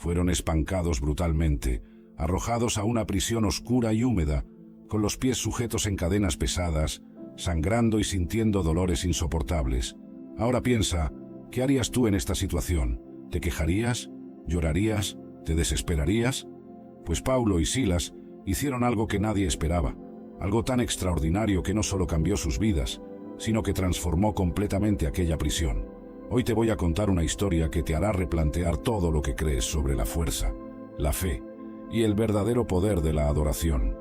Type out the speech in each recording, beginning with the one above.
Fueron espancados brutalmente, arrojados a una prisión oscura y húmeda, con los pies sujetos en cadenas pesadas, sangrando y sintiendo dolores insoportables. Ahora piensa, ¿qué harías tú en esta situación? ¿Te quejarías? ¿Llorarías? ¿Te desesperarías? Pues Paulo y Silas hicieron algo que nadie esperaba, algo tan extraordinario que no solo cambió sus vidas, sino que transformó completamente aquella prisión. Hoy te voy a contar una historia que te hará replantear todo lo que crees sobre la fuerza, la fe y el verdadero poder de la adoración.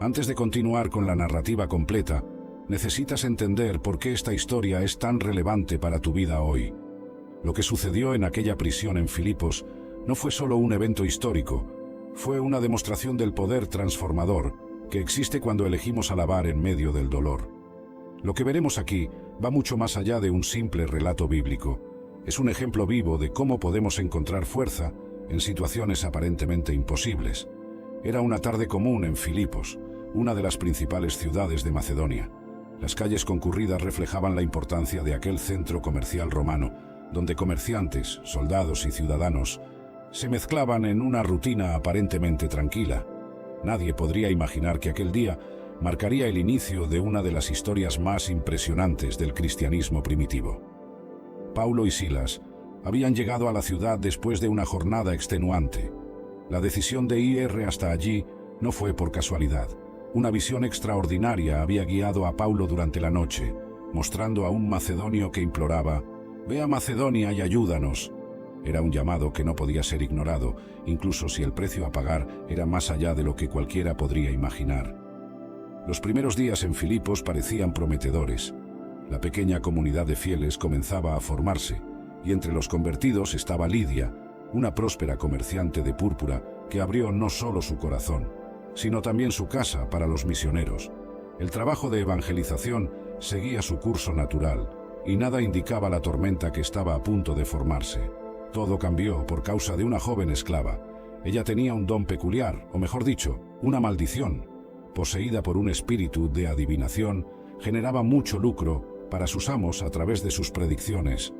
Antes de continuar con la narrativa completa, necesitas entender por qué esta historia es tan relevante para tu vida hoy. Lo que sucedió en aquella prisión en Filipos no fue solo un evento histórico, fue una demostración del poder transformador que existe cuando elegimos alabar en medio del dolor. Lo que veremos aquí va mucho más allá de un simple relato bíblico. Es un ejemplo vivo de cómo podemos encontrar fuerza en situaciones aparentemente imposibles. Era una tarde común en Filipos, una de las principales ciudades de Macedonia. Las calles concurridas reflejaban la importancia de aquel centro comercial romano, donde comerciantes, soldados y ciudadanos se mezclaban en una rutina aparentemente tranquila. Nadie podría imaginar que aquel día marcaría el inicio de una de las historias más impresionantes del cristianismo primitivo. Paulo y Silas habían llegado a la ciudad después de una jornada extenuante. La decisión de ir hasta allí no fue por casualidad. Una visión extraordinaria había guiado a Paulo durante la noche, mostrando a un macedonio que imploraba: «Ve a Macedonia y ayúdanos». Era un llamado que no podía ser ignorado, incluso si el precio a pagar era más allá de lo que cualquiera podría imaginar. Los primeros días en Filipos parecían prometedores. La pequeña comunidad de fieles comenzaba a formarse, y entre los convertidos estaba Lidia, una próspera comerciante de púrpura que abrió no solo su corazón, sino también su casa para los misioneros. El trabajo de evangelización seguía su curso natural, y nada indicaba la tormenta que estaba a punto de formarse. Todo cambió por causa de una joven esclava. Ella tenía un don peculiar, o mejor dicho, una maldición. Poseída por un espíritu de adivinación, generaba mucho lucro para sus amos a través de sus predicciones.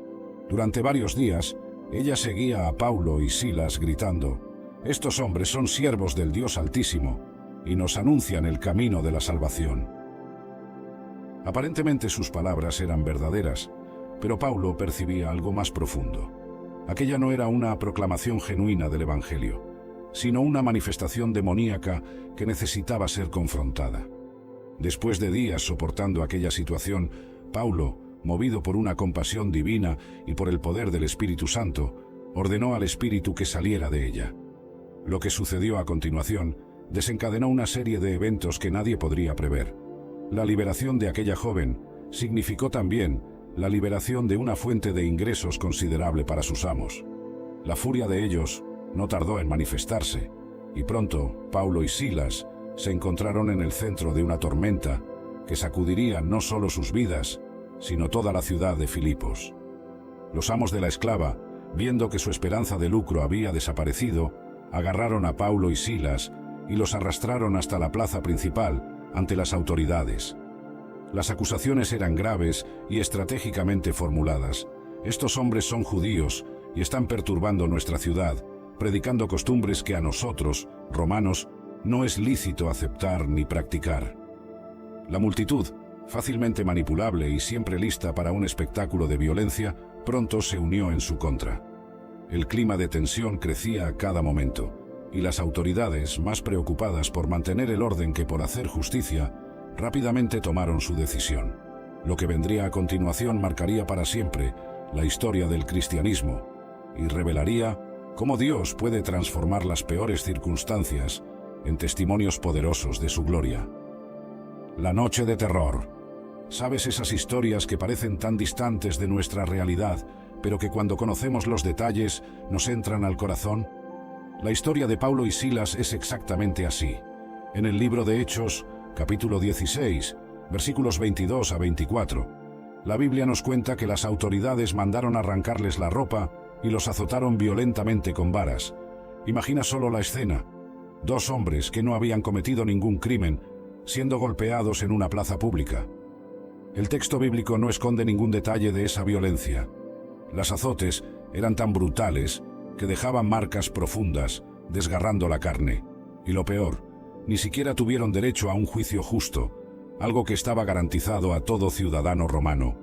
Durante varios días, ella seguía a Paulo y Silas gritando: «Estos hombres son siervos del Dios Altísimo y nos anuncian el camino de la salvación». Aparentemente sus palabras eran verdaderas, pero Paulo percibía algo más profundo. Aquella no era una proclamación genuina del Evangelio, sino una manifestación demoníaca que necesitaba ser confrontada. Después de días soportando aquella situación, Paulo, movido por una compasión divina y por el poder del Espíritu Santo, ordenó al Espíritu que saliera de ella. Lo que sucedió a continuación desencadenó una serie de eventos que nadie podría prever. La liberación de aquella joven significó también la liberación de una fuente de ingresos considerable para sus amos. La furia de ellos no tardó en manifestarse, y pronto Paulo y Silas se encontraron en el centro de una tormenta que sacudiría no solo sus vidas, sino toda la ciudad de Filipos. Los amos de la esclava, viendo que su esperanza de lucro había desaparecido, agarraron a Paulo y Silas y los arrastraron hasta la plaza principal ante las autoridades. Las acusaciones eran graves y estratégicamente formuladas. «Estos hombres son judíos y están perturbando nuestra ciudad, predicando costumbres que a nosotros, romanos, no es lícito aceptar ni practicar». La multitud, fácilmente manipulable y siempre lista para un espectáculo de violencia, pronto se unió en su contra. El clima de tensión crecía a cada momento, y las autoridades, más preocupadas por mantener el orden que por hacer justicia, rápidamente tomaron su decisión. Lo que vendría a continuación marcaría para siempre la historia del cristianismo y revelaría cómo Dios puede transformar las peores circunstancias en testimonios poderosos de su gloria. La noche de terror. ¿Sabes esas historias que parecen tan distantes de nuestra realidad, pero que cuando conocemos los detalles nos entran al corazón? La historia de Paulo y Silas es exactamente así. En el libro de Hechos, capítulo 16, versículos 22 a 24, la Biblia nos cuenta que las autoridades mandaron arrancarles la ropa y los azotaron violentamente con varas. Imagina solo la escena: 2 hombres que no habían cometido ningún crimen, siendo golpeados en una plaza pública. El texto bíblico no esconde ningún detalle de esa violencia. Los azotes eran tan brutales que dejaban marcas profundas, desgarrando la carne. Y lo peor, ni siquiera tuvieron derecho a un juicio justo, algo que estaba garantizado a todo ciudadano romano.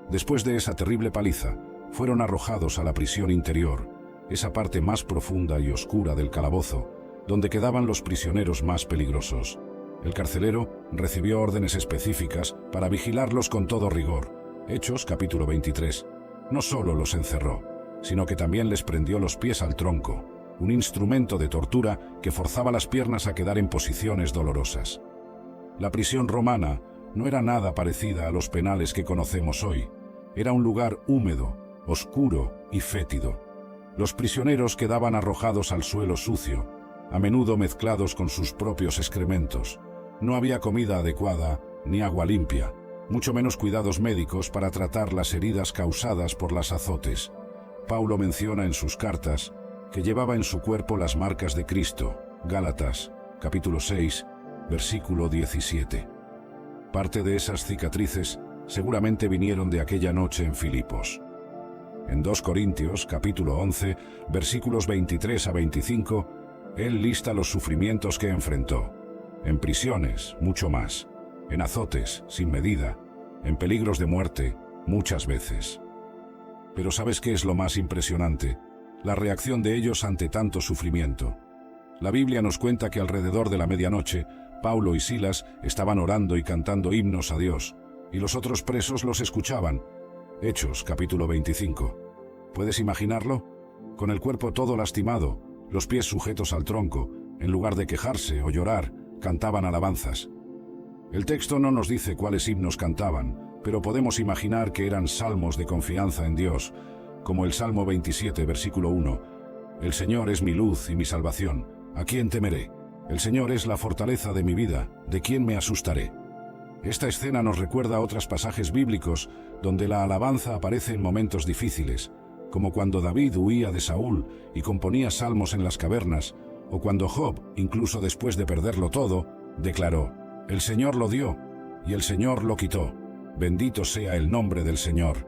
Después de esa terrible paliza, fueron arrojados a la prisión interior, esa parte más profunda y oscura del calabozo, donde quedaban los prisioneros más peligrosos. El carcelero recibió órdenes específicas para vigilarlos con todo rigor. Hechos capítulo 23. No solo los encerró, sino que también les prendió los pies al tronco, un instrumento de tortura que forzaba las piernas a quedar en posiciones dolorosas. La prisión romana no era nada parecida a los penales que conocemos hoy. Era un lugar húmedo, oscuro y fétido. Los prisioneros quedaban arrojados al suelo sucio, a menudo mezclados con sus propios excrementos. No había comida adecuada ni agua limpia, mucho menos cuidados médicos para tratar las heridas causadas por las azotes. Paulo menciona en sus cartas que llevaba en su cuerpo las marcas de Cristo. Gálatas, capítulo 6, versículo 17. Parte de esas cicatrices seguramente vinieron de aquella noche en Filipos. En 2 Corintios, capítulo 11, versículos 23 a 25, él lista los sufrimientos que enfrentó. En prisiones, mucho más. En azotes, sin medida. En peligros de muerte, muchas veces. Pero ¿sabes qué es lo más impresionante? La reacción de ellos ante tanto sufrimiento. La Biblia nos cuenta que alrededor de la medianoche, Paulo y Silas estaban orando y cantando himnos a Dios, y los otros presos los escuchaban. Hechos, capítulo 25. ¿Puedes imaginarlo? Con el cuerpo todo lastimado, los pies sujetos al tronco, en lugar de quejarse o llorar, cantaban alabanzas. El texto no nos dice cuáles himnos cantaban, pero podemos imaginar que eran salmos de confianza en Dios, como el Salmo 27, versículo 1. El Señor es mi luz y mi salvación, ¿a quién temeré? El Señor es la fortaleza de mi vida, ¿de quién me asustaré? Esta escena nos recuerda a otros pasajes bíblicos donde la alabanza aparece en momentos difíciles, como cuando David huía de Saúl y componía salmos en las cavernas, o cuando Job, incluso después de perderlo todo, declaró: «El Señor lo dio, y el Señor lo quitó. Bendito sea el nombre del Señor».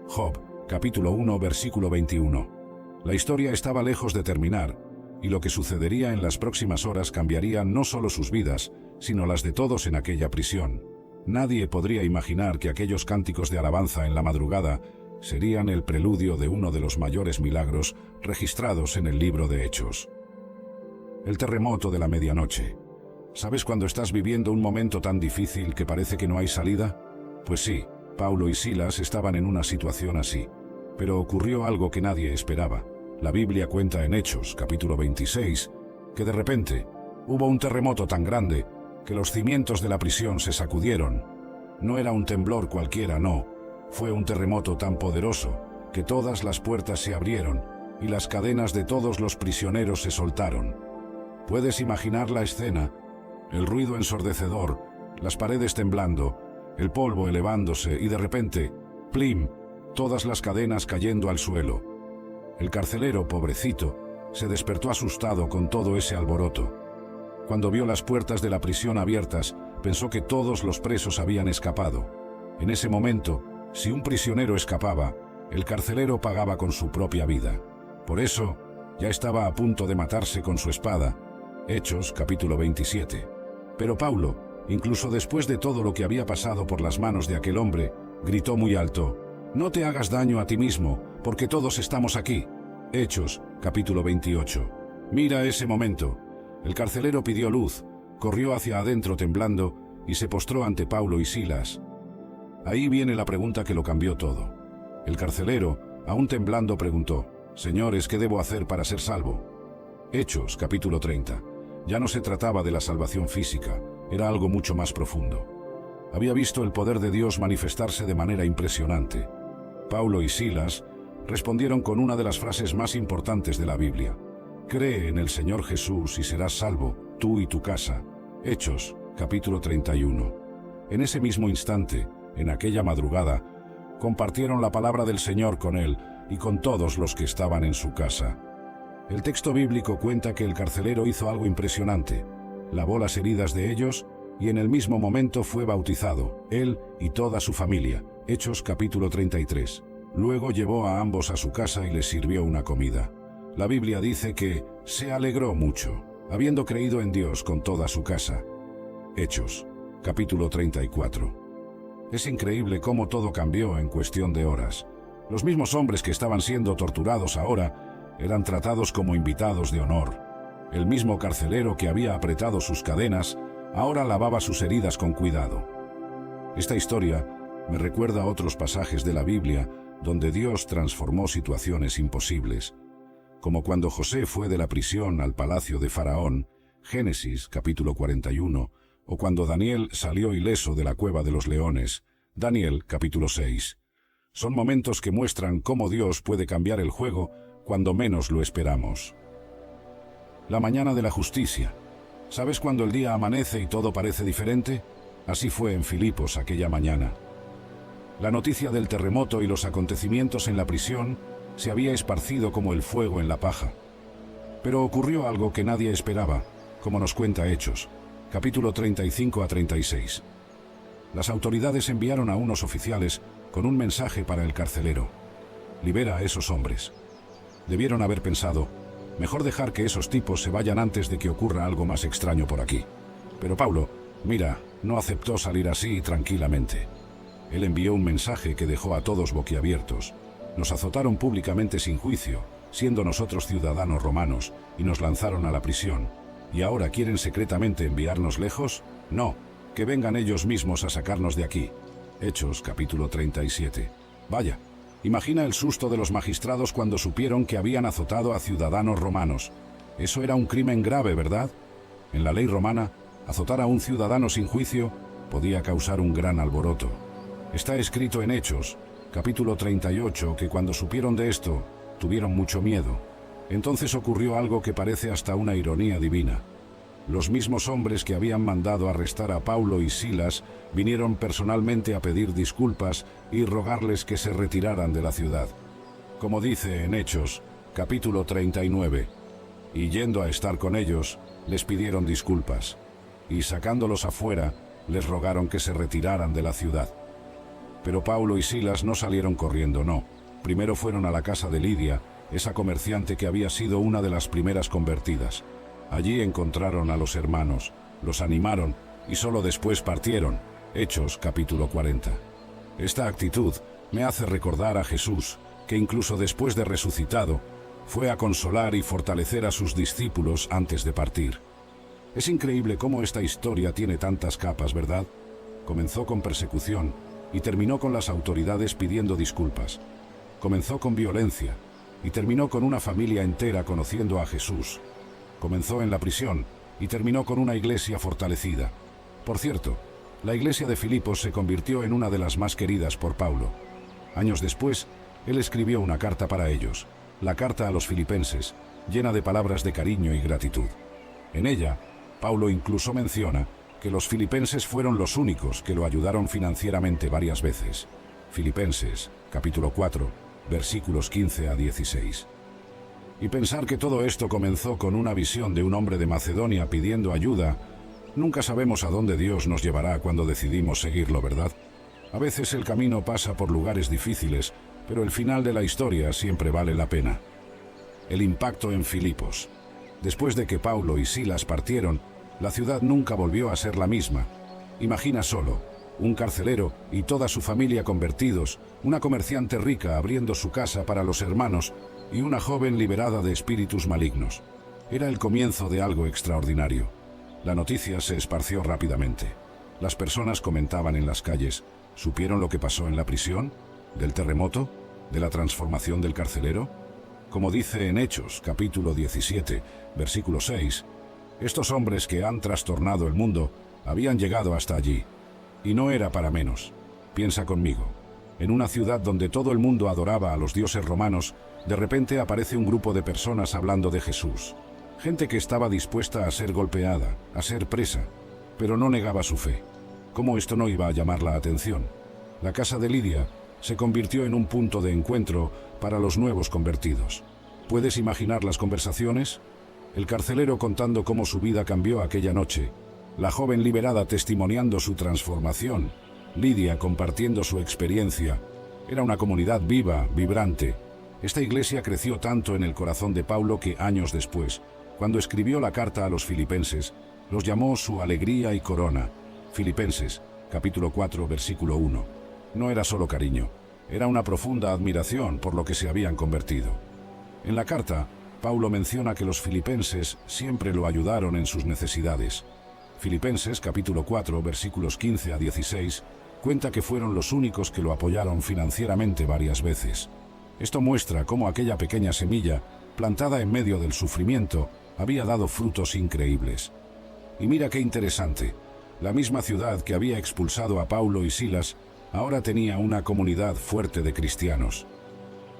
Job, capítulo 1, versículo 21. La historia estaba lejos de terminar, y lo que sucedería en las próximas horas cambiaría no solo sus vidas, sino las de todos en aquella prisión. Nadie podría imaginar que aquellos cánticos de alabanza en la madrugada serían el preludio de uno de los mayores milagros registrados en el libro de Hechos. El terremoto de la medianoche. ¿Sabes cuando estás viviendo un momento tan difícil que parece que no hay salida? Pues sí, Paulo y Silas estaban en una situación así. Pero ocurrió algo que nadie esperaba. La Biblia cuenta en Hechos, capítulo 26, que de repente hubo un terremoto tan grande que los cimientos de la prisión se sacudieron. No era un temblor cualquiera, no. Fue un terremoto tan poderoso que todas las puertas se abrieron y las cadenas de todos los prisioneros se soltaron. ¿Puedes imaginar la escena? El ruido ensordecedor, las paredes temblando, el polvo elevándose y de repente, ¡plim!, todas las cadenas cayendo al suelo. El carcelero, pobrecito, se despertó asustado con todo ese alboroto. Cuando vio las puertas de la prisión abiertas, pensó que todos los presos habían escapado. En ese momento, si un prisionero escapaba, el carcelero pagaba con su propia vida. Por eso, ya estaba a punto de matarse con su espada. Hechos, capítulo 27. Pero Paulo, incluso después de todo lo que había pasado por las manos de aquel hombre, gritó muy alto: «No te hagas daño a ti mismo, porque todos estamos aquí». Hechos, capítulo 28. Mira ese momento. El carcelero pidió luz, corrió hacia adentro temblando y se postró ante Paulo y Silas. Ahí viene la pregunta que lo cambió todo. El carcelero, aún temblando, preguntó: «Señores, ¿qué debo hacer para ser salvo?». Hechos, capítulo 30. Ya no se trataba de la salvación física, era algo mucho más profundo. Había visto el poder de Dios manifestarse de manera impresionante. Paulo y Silas respondieron con una de las frases más importantes de la Biblia: «Cree en el Señor Jesús y serás salvo, tú y tu casa». Hechos, capítulo 31. En ese mismo instante, en aquella madrugada, compartieron la palabra del Señor con él y con todos los que estaban en su casa. El texto bíblico cuenta que el carcelero hizo algo impresionante. Lavó las heridas de ellos y en el mismo momento fue bautizado, él y toda su familia. Hechos capítulo 33. Luego llevó a ambos a su casa y les sirvió una comida. La Biblia dice que se alegró mucho, habiendo creído en Dios con toda su casa. Hechos, capítulo 34. Es increíble cómo todo cambió en cuestión de horas. Los mismos hombres que estaban siendo torturados ahora eran tratados como invitados de honor. El mismo carcelero que había apretado sus cadenas ahora lavaba sus heridas con cuidado. Esta historia me recuerda a otros pasajes de la Biblia donde Dios transformó situaciones imposibles, como cuando José fue de la prisión al palacio de Faraón, Génesis capítulo 41, o cuando Daniel salió ileso de la cueva de los leones, Daniel capítulo 6. Son momentos que muestran cómo Dios puede cambiar el juego cuando menos lo esperamos. La mañana de la justicia. ¿Sabes cuando el día amanece y todo parece diferente? Así fue en Filipos aquella mañana. La noticia del terremoto y los acontecimientos en la prisión se había esparcido como el fuego en la paja. Pero ocurrió algo que nadie esperaba, como nos cuenta Hechos, capítulo 35 a 36. Las autoridades enviaron a unos oficiales con un mensaje para el carcelero: libera a esos hombres. Debieron haber pensado: mejor dejar que esos tipos se vayan antes de que ocurra algo más extraño por aquí. Pero Pablo, mira, no aceptó salir así tranquilamente. Él envió un mensaje que dejó a todos boquiabiertos. Nos azotaron públicamente sin juicio, siendo nosotros ciudadanos romanos, y nos lanzaron a la prisión. ¿Y ahora quieren secretamente enviarnos lejos? No, que vengan ellos mismos a sacarnos de aquí. Hechos capítulo 37. Vaya, imagina el susto de los magistrados cuando supieron que habían azotado a ciudadanos romanos. Eso era un crimen grave, ¿verdad? En la ley romana, azotar a un ciudadano sin juicio podía causar un gran alboroto. Está escrito en Hechos, capítulo 38, que cuando supieron de esto, tuvieron mucho miedo. Entonces ocurrió algo que parece hasta una ironía divina. Los mismos hombres que habían mandado arrestar a Paulo y Silas vinieron personalmente a pedir disculpas y rogarles que se retiraran de la ciudad. Como dice en Hechos, capítulo 39, y yendo a estar con ellos, les pidieron disculpas, y sacándolos afuera, les rogaron que se retiraran de la ciudad. Pero Paulo y Silas no salieron corriendo, no. Primero fueron a la casa de Lidia, esa comerciante que había sido una de las primeras convertidas. Allí encontraron a los hermanos, los animaron y solo después partieron. Hechos capítulo 40. Esta actitud me hace recordar a Jesús, que incluso después de resucitado, fue a consolar y fortalecer a sus discípulos antes de partir. Es increíble cómo esta historia tiene tantas capas, ¿verdad? Comenzó con persecución y terminó con las autoridades pidiendo disculpas. Comenzó con violencia y terminó con una familia entera conociendo a Jesús. Comenzó en la prisión y terminó con una iglesia fortalecida. Por cierto, la iglesia de Filipos se convirtió en una de las más queridas por Paulo. Años después, él escribió una carta para ellos, la carta a los filipenses, llena de palabras de cariño y gratitud. En ella, Paulo incluso menciona que los filipenses fueron los únicos que lo ayudaron financieramente varias veces. Filipenses, capítulo 4, versículos 15 a 16. Y pensar que todo esto comenzó con una visión de un hombre de Macedonia pidiendo ayuda. Nunca sabemos a dónde Dios nos llevará cuando decidimos seguirlo, ¿verdad? A veces el camino pasa por lugares difíciles, pero el final de la historia siempre vale la pena. El impacto en Filipos. Después de que Paulo y Silas partieron, la ciudad nunca volvió a ser la misma. Imagina solo, un carcelero y toda su familia convertidos, una comerciante rica abriendo su casa para los hermanos y una joven liberada de espíritus malignos. Era el comienzo de algo extraordinario. La noticia se esparció rápidamente. Las personas comentaban en las calles: ¿supieron lo que pasó en la prisión? ¿Del terremoto? ¿De la transformación del carcelero? Como dice en Hechos, capítulo 17, versículo 6, estos hombres que han trastornado el mundo habían llegado hasta allí. Y no era para menos. Piensa conmigo. En una ciudad donde todo el mundo adoraba a los dioses romanos, de repente aparece un grupo de personas hablando de Jesús. Gente que estaba dispuesta a ser golpeada, a ser presa, pero no negaba su fe. ¿Cómo esto no iba a llamar la atención? La casa de Lidia se convirtió en un punto de encuentro para los nuevos convertidos. ¿Puedes imaginar las conversaciones? El carcelero contando cómo su vida cambió aquella noche, la joven liberada testimoniando su transformación, Lidia compartiendo su experiencia. Era una comunidad viva, vibrante. Esta iglesia creció tanto en el corazón de Pablo que años después, cuando escribió la carta a los filipenses, los llamó su alegría y corona. Filipenses, capítulo 4, versículo 1. No era solo cariño, era una profunda admiración por lo que se habían convertido. En la carta, Pablo menciona que los filipenses siempre lo ayudaron en sus necesidades. Filipenses, capítulo 4, versículos 15 a 16, cuenta que fueron los únicos que lo apoyaron financieramente varias veces. Esto muestra cómo aquella pequeña semilla, plantada en medio del sufrimiento, había dado frutos increíbles. Y mira qué interesante, la misma ciudad que había expulsado a Pablo y Silas, ahora tenía una comunidad fuerte de cristianos.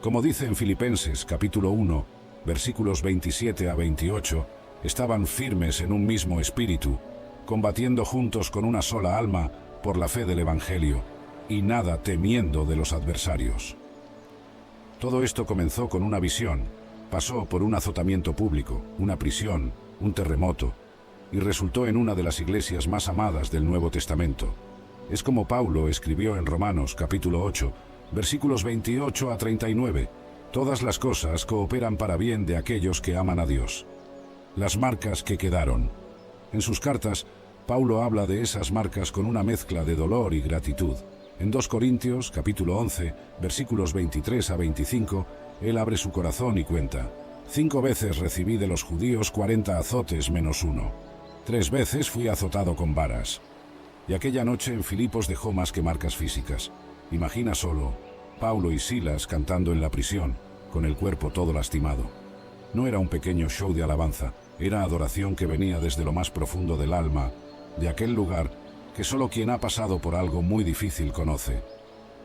Como dice en Filipenses capítulo 1, versículos 27 a 28, estaban firmes en un mismo espíritu, combatiendo juntos con una sola alma por la fe del Evangelio, y nada temiendo de los adversarios. Todo esto comenzó con una visión, pasó por un azotamiento público, una prisión, un terremoto, y resultó en una de las iglesias más amadas del Nuevo Testamento. Es como Pablo escribió en Romanos capítulo 8, versículos 28 a 39, todas las cosas cooperan para bien de aquellos que aman a Dios. Las marcas que quedaron. En sus cartas, Pablo habla de esas marcas con una mezcla de dolor y gratitud. En 2 Corintios capítulo 11, versículos 23 a 25, él abre su corazón y cuenta: 5 veces recibí de los judíos 40 azotes menos 1. 3 veces fui azotado con varas. Y aquella noche en Filipos dejó más que marcas físicas. Imagina solo, Pablo y Silas cantando en la prisión, con el cuerpo todo lastimado. No era un pequeño show de alabanza, era adoración que venía desde lo más profundo del alma, de aquel lugar que solo quien ha pasado por algo muy difícil conoce.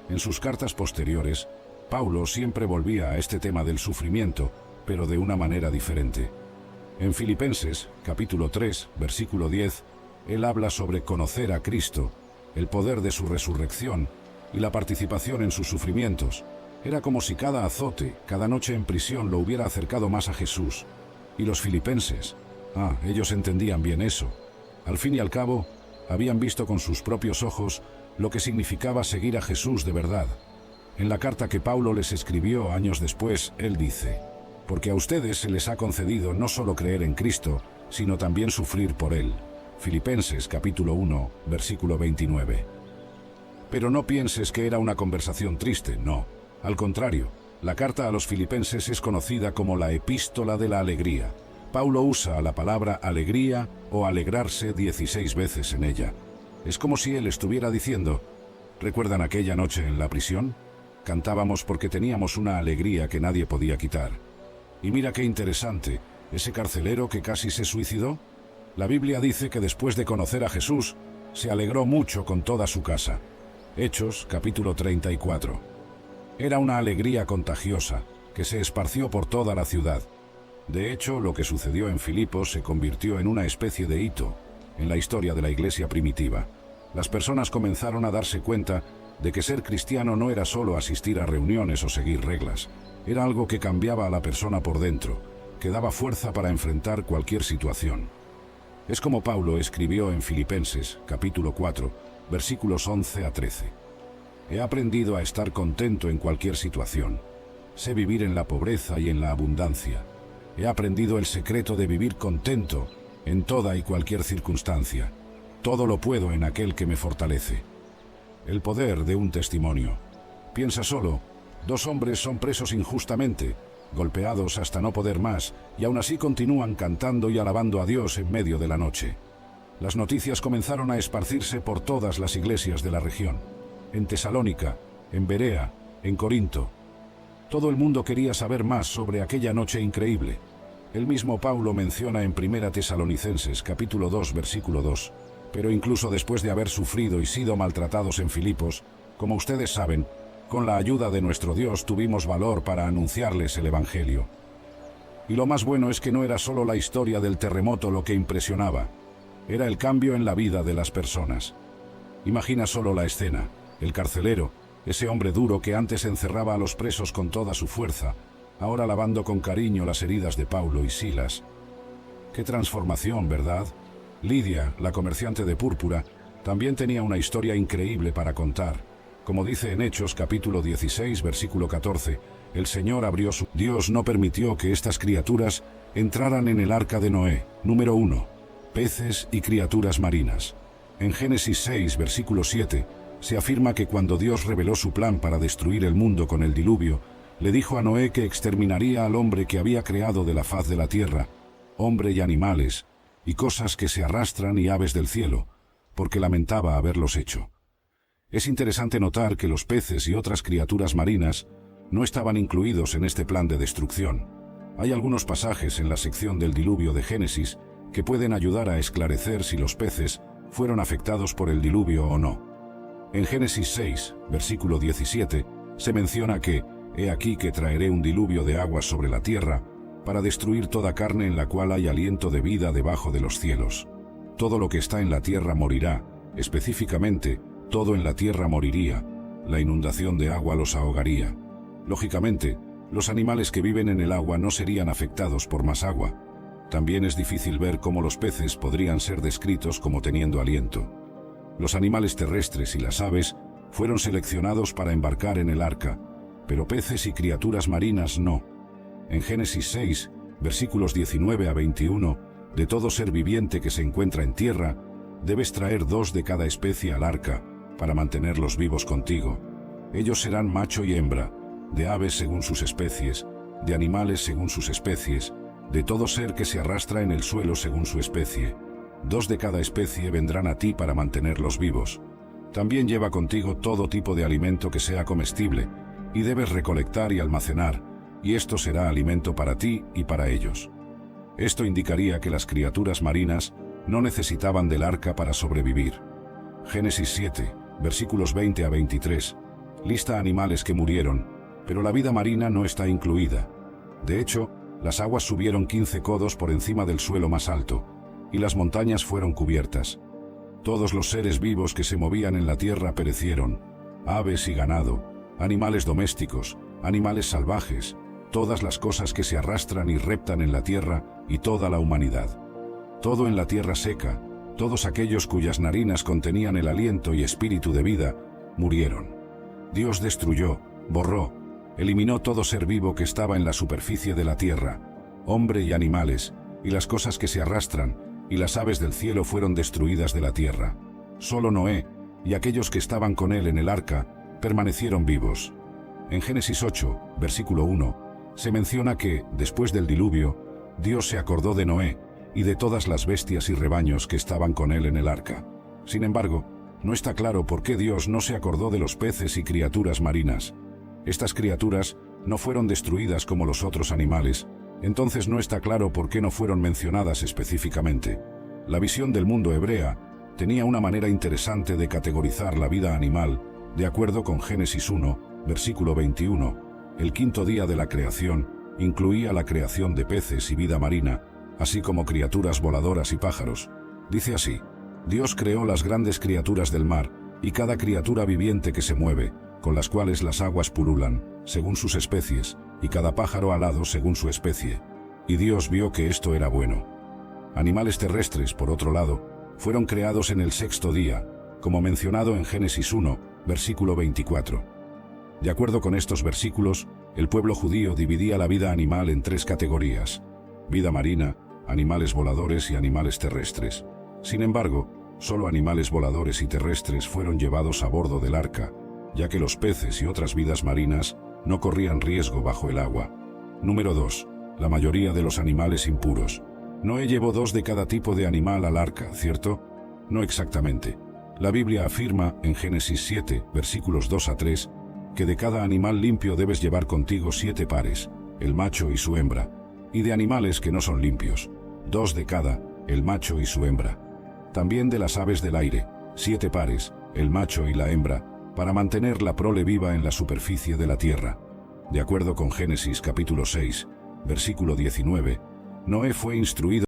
En sus cartas posteriores, Pablo siempre volvía a este tema del sufrimiento, pero de una manera diferente. En Filipenses, capítulo 3, versículo 10, él habla sobre conocer a Cristo, el poder de su resurrección y la participación en sus sufrimientos. Era como si cada azote, cada noche en prisión lo hubiera acercado más a Jesús. Y los filipenses, ellos entendían bien eso. Al fin y al cabo, habían visto con sus propios ojos lo que significaba seguir a Jesús de verdad. En la carta que Pablo les escribió años después, él dice: porque a ustedes se les ha concedido no solo creer en Cristo, sino también sufrir por Él. Filipenses capítulo 1, versículo 29. Pero no pienses que era una conversación triste, no. Al contrario, la carta a los filipenses es conocida como la epístola de la alegría. Pablo usa la palabra alegría o alegrarse 16 veces en ella. Es como si él estuviera diciendo: ¿recuerdan aquella noche en la prisión? Cantábamos porque teníamos una alegría que nadie podía quitar. Y mira qué interesante, ese carcelero que casi se suicidó. La Biblia dice que después de conocer a Jesús, se alegró mucho con toda su casa. Hechos, capítulo 34. Era una alegría contagiosa, que se esparció por toda la ciudad. De hecho, lo que sucedió en Filipos se convirtió en una especie de hito en la historia de la iglesia primitiva. Las personas comenzaron a darse cuenta de que ser cristiano no era solo asistir a reuniones o seguir reglas. Era algo que cambiaba a la persona por dentro, que daba fuerza para enfrentar cualquier situación. Es como Pablo escribió en Filipenses, capítulo 4, versículos 11 a 13. He aprendido a estar contento en cualquier situación. Sé vivir en la pobreza y en la abundancia. He aprendido el secreto de vivir contento en toda y cualquier circunstancia. Todo lo puedo en aquel que me fortalece. El poder de un testimonio. Piensa solo, 2 hombres son presos injustamente, golpeados hasta no poder más, y aún así continúan cantando y alabando a Dios en medio de la noche. Las noticias comenzaron a esparcirse por todas las iglesias de la región. En Tesalónica, en Berea, en Corinto. Todo el mundo quería saber más sobre aquella noche increíble. El mismo Pablo menciona en 1 Tesalonicenses, capítulo 2, versículo 2. Pero incluso después de haber sufrido y sido maltratados en Filipos, como ustedes saben, con la ayuda de nuestro Dios tuvimos valor para anunciarles el Evangelio. Y lo más bueno es que no era solo la historia del terremoto lo que impresionaba, era el cambio en la vida de las personas. Imagina solo la escena, el carcelero, ese hombre duro que antes encerraba a los presos con toda su fuerza, ahora lavando con cariño las heridas de Pablo y Silas. ¡Qué transformación!, ¿verdad? Lidia, la comerciante de púrpura, también tenía una historia increíble para contar. Como dice en Hechos capítulo 16, versículo 14, El Señor abrió su... Dios no permitió que estas criaturas entraran en el arca de Noé. Número 1. Peces y criaturas marinas. En Génesis 6, versículo 7, se afirma que cuando Dios reveló su plan para destruir el mundo con el diluvio, le dijo a Noé que exterminaría al hombre que había creado de la faz de la tierra, hombre y animales, y cosas que se arrastran y aves del cielo, porque lamentaba haberlos hecho. Es interesante notar que los peces y otras criaturas marinas no estaban incluidos en este plan de destrucción. Hay algunos pasajes en la sección del diluvio de Génesis que pueden ayudar a esclarecer si los peces fueron afectados por el diluvio o no. En Génesis 6, versículo 17, se menciona que «He aquí que traeré un diluvio de aguas sobre la tierra, para destruir toda carne en la cual hay aliento de vida debajo de los cielos. Todo lo que está en la tierra morirá, específicamente, todo en la tierra moriría, la inundación de agua los ahogaría». Lógicamente, los animales que viven en el agua no serían afectados por más agua. También es difícil ver cómo los peces podrían ser descritos como teniendo aliento. Los animales terrestres y las aves fueron seleccionados para embarcar en el arca, pero peces y criaturas marinas no. En Génesis 6, versículos 19 a 21, de todo ser viviente que se encuentra en tierra, debes traer 2 de cada especie al arca, para mantenerlos vivos contigo. Ellos serán macho y hembra, de aves según sus especies, de animales según sus especies, de todo ser que se arrastra en el suelo según su especie. 2 de cada especie vendrán a ti para mantenerlos vivos. También lleva contigo todo tipo de alimento que sea comestible, y debes recolectar y almacenar, y esto será alimento para ti y para ellos. Esto indicaría que las criaturas marinas no necesitaban del arca para sobrevivir. Génesis 7, versículos 20 a 23, lista animales que murieron, pero la vida marina no está incluida. De hecho, las aguas subieron 15 codos por encima del suelo más alto, y las montañas fueron cubiertas. Todos los seres vivos que se movían en la tierra perecieron, aves y ganado, animales domésticos, animales salvajes, todas las cosas que se arrastran y reptan en la tierra y toda la humanidad. Todo en la tierra seca, todos aquellos cuyas narinas contenían el aliento y espíritu de vida, murieron. Dios destruyó, borró, eliminó todo ser vivo que estaba en la superficie de la tierra, hombre y animales, y las cosas que se arrastran, y las aves del cielo fueron destruidas de la tierra. Solo Noé, y aquellos que estaban con él en el arca, permanecieron vivos. En Génesis 8, versículo 1, se menciona que, después del diluvio, Dios se acordó de Noé, y de todas las bestias y rebaños que estaban con él en el arca. Sin embargo, no está claro por qué Dios no se acordó de los peces y criaturas marinas. Estas criaturas no fueron destruidas como los otros animales, entonces no está claro por qué no fueron mencionadas específicamente. La visión del mundo hebrea tenía una manera interesante de categorizar la vida animal, de acuerdo con Génesis 1, versículo 21. El quinto día de la creación incluía la creación de peces y vida marina, así como criaturas voladoras y pájaros. Dice así: Dios creó las grandes criaturas del mar, y cada criatura viviente que se mueve, con las cuales las aguas pululan, según sus especies, y cada pájaro alado según su especie. Y Dios vio que esto era bueno. Animales terrestres, por otro lado, fueron creados en el sexto día, como mencionado en Génesis 1, versículo 24. De acuerdo con estos versículos, el pueblo judío dividía la vida animal en 3 categorías: vida marina, animales voladores y animales terrestres. Sin embargo, solo animales voladores y terrestres fueron llevados a bordo del arca, ya que los peces y otras vidas marinas no corrían riesgo bajo el agua. Número 2. La mayoría de los animales impuros. Noé llevó 2 de cada tipo de animal al arca, ¿cierto? No exactamente. La Biblia afirma en Génesis 7, versículos 2 a 3, que de cada animal limpio debes llevar contigo 7 pares, el macho y su hembra, y de animales que no son limpios, 2 de cada, el macho y su hembra. También de las aves del aire, 7 pares, el macho y la hembra, para mantener la prole viva en la superficie de la tierra. De acuerdo con Génesis capítulo 6, versículo 19, Noé fue instruido